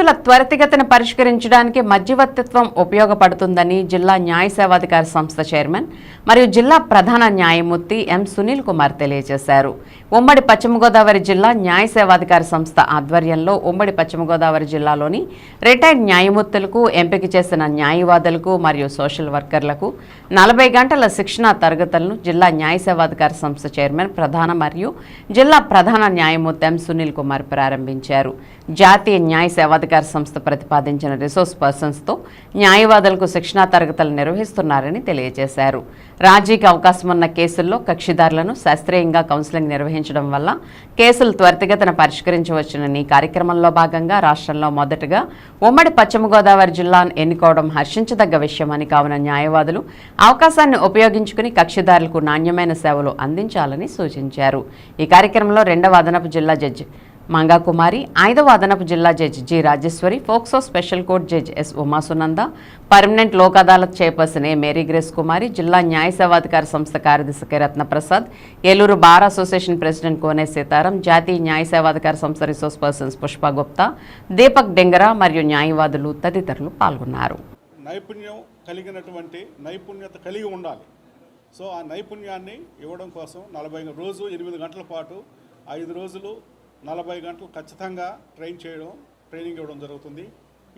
కేసుల త్వరితగతిన పరిష్కరించడానికి మధ్యవర్తిత్వం ఉపయోగపడుతుందని జిల్లా న్యాయ సేవాధికార సంస్థ చైర్మన్ మరియు జిల్లా ప్రధాన న్యాయమూర్తి ఎం సునీల్ కుమార్ తెలియజేశారు. ఉమ్మడి పశ్చిమ గోదావరి జిల్లా న్యాయ సేవాధికార సంస్థ ఆధ్వర్యంలో ఉమ్మడి పశ్చిమ గోదావరి జిల్లాలోని రిటైర్డ్ న్యాయమూర్తులకు, ఎంపిక చేసిన న్యాయవాదులకు మరియు సోషల్ వర్కర్లకు 40 గంటల శిక్షణా తరగతులను జిల్లా న్యాయ సేవాధికార సంస్థ చైర్మన్ ప్రధాన మరియు జిల్లా ప్రధాన న్యాయమూర్తి ఎం సునీల్ కుమార్ ప్రారంభించారు. జాతీయ న్యాయ సేవాధికార సంస్థ ప్రతిపాదించిన రిసోర్స్ పర్సన్స్తో న్యాయవాదులకు శిక్షణా తరగతులు నిర్వహిస్తున్నారని తెలియజేశారు. రాజీకి అవకాశం ఉన్న కేసుల్లో కక్షిదారులను శాస్త్రీయంగా కౌన్సిలింగ్ నిర్వహించడం వల్ల కేసులు త్వరితగతిన పరిష్కరించవచ్చునని కార్యక్రమంలో భాగంగా రాష్ట్రంలో మొదటగా ఉమ్మడి పశ్చిమ గోదావరి జిల్లాను ఎన్నుకోవడం హర్షించదగ్గ విషయమని, కావున న్యాయవాదులు అవకాశాన్ని ఉపయోగించుకుని కక్షిదారులకు నాణ్యమైన సేవలు అందించాలని సూచించారు. ఈ కార్యక్రమంలో 2వ అదనపు జిల్లా జడ్జి మంగాకుమారి, 5వ అదనపు జిల్లా judge G Rajeshwari, POCSO special court judge S Umasunanda, permanent Lok Adalat chairperson A Mary Grace Kumari, జిల్లా న్యాయ సేవాధికార సంస్థ కార్యదర్శి K Ratnaprasad, Eluru bar association president Kone Sitaram, జాతీయ న్యాయ సేవాధికార సంస్థ రిసోర్స్ పర్సన్స్ పుష్ప గుప్తా, దీపక్ డెంగరా మరియు న్యాయవాదులు తదితరులు పాల్గొన్నారు. నైపుణ్యం కలిగినటువంటి నైపుణ్యత కలిగి ఉండాలి. సో ఆ నైపుణ్యాన్ని ఇవ్వడం కోసం 40 రోజు 8 గంటల పాటు 5 రోజులు 40 గంటలు ఖచ్చితంగా ట్రైనింగ్ ఇవ్వడం జరుగుతుంది.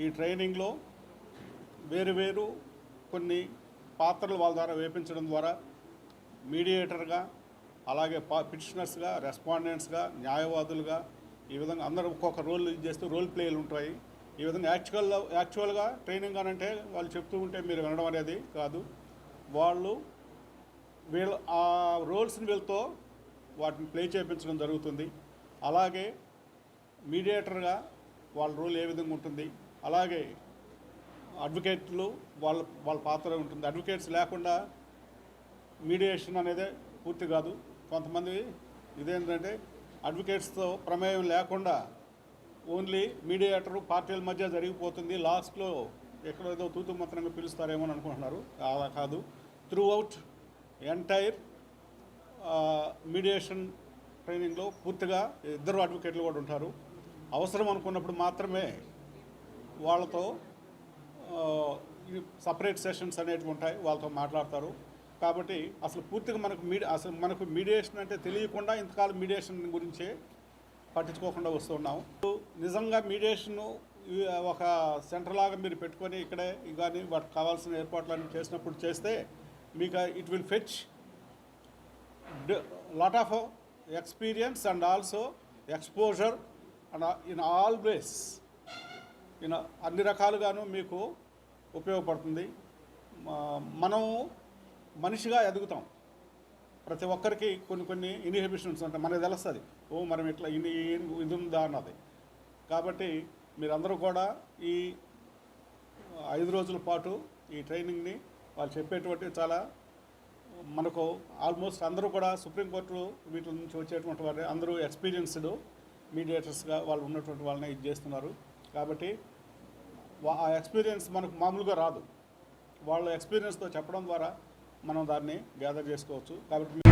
ఈ ట్రైనింగ్లో వేరు కొన్ని పాత్రలు వాళ్ళ ద్వారా వేపించడం ద్వారా మీడియేటర్గా, అలాగే పిటిషనర్స్గా, రెస్పాండెంట్స్గా, న్యాయవాదులుగా, ఈ విధంగా అందరూ ఒక్కొక్క రోల్ చేస్తూ రోల్ ప్లేలు ఉంటాయి. ఈ విధంగా యాక్చువల్గా ట్రైనింగ్ అనంటే వాళ్ళు చెప్తూ ఉంటే మీరు వినడం అనేది కాదు. వీళ్ళు ఆ రోల్స్ని వీళ్ళతో వాటిని ప్లే చేయించడం జరుగుతుంది. అలాగే మీడియేటర్గా వాళ్ళ రోల్ ఏ విధంగా ఉంటుంది, అలాగే అడ్వకేట్లు వాళ్ళ పాత్ర ఉంటుంది. అడ్వకేట్స్ లేకుండా మీడియేషన్ అనేది పూర్తి కాదు. కొంతమంది ఇదేంటంటే అడ్వకేట్స్తో ప్రమేయం లేకుండా ఓన్లీ మీడియేటరు పార్టీల మధ్య జరిగిపోతుంది, లాస్ట్లో ఎక్కడో ఏదో తూతు మంత్రంగా పిలుస్తారేమో అని అనుకుంటున్నారు. అలా కాదు. త్రూ అవుట్ ఎంటైర్ మీడియేషన్ ట్రైనింగ్లో పూర్తిగా 2 అడ్వకేట్లు కూడా ఉంటారు. అవసరం అనుకున్నప్పుడు మాత్రమే వాళ్ళతో సపరేట్ సెషన్స్ అనేటివి ఉంటాయి, వాళ్ళతో మాట్లాడతారు. కాబట్టి అసలు పూర్తిగా మనకు మీడియేషన్ అంటే తెలియకుండా ఇంతకాలం మీడియేషన్ గురించే పట్టించుకోకుండా వస్తున్నాం. నిజంగా మీడియేషన్ ఒక సెంటర్ లాగా మీరు పెట్టుకొని ఇక్కడే కానీ వాటికి కావాల్సిన ఏర్పాట్లన్నీ చేసినప్పుడు చేస్తే మీకు it will fetch lot of experience and also exposure and in all ways అన్ని రకాలుగాను మీకు ఉపయోగపడుతుంది. మనం మనిషిగా ఎదుగుతాం. ప్రతి ఒక్కరికి కొన్ని ఇన్హిబిషన్స్ ఉంటాయి. మనకు తెలుస్తుంది మనం ఇట్లా ఇది ఉందా అన్నది. కాబట్టి మీరందరూ కూడా ఈ 5 రోజుల పాటు ఈ ట్రైనింగ్ని వాళ్ళు చెప్పేటువంటి చాలా మనకు ఆల్మోస్ట్ అందరూ కూడా సుప్రీంకోర్టు వీటి నుంచి వచ్చేటువంటి వారు అందరూ ఎక్స్పీరియన్స్డ్ మీడియేటర్స్గా వాళ్ళు ఉన్నటువంటి వాళ్ళని ఇది చేస్తున్నారు. కాబట్టి ఆ ఎక్స్పీరియన్స్ మనకు మామూలుగా రాదు. వాళ్ళ ఎక్స్పీరియన్స్తో చెప్పడం ద్వారా మనం దాన్ని గ్యాదర్ చేసుకోవచ్చు. కాబట్టి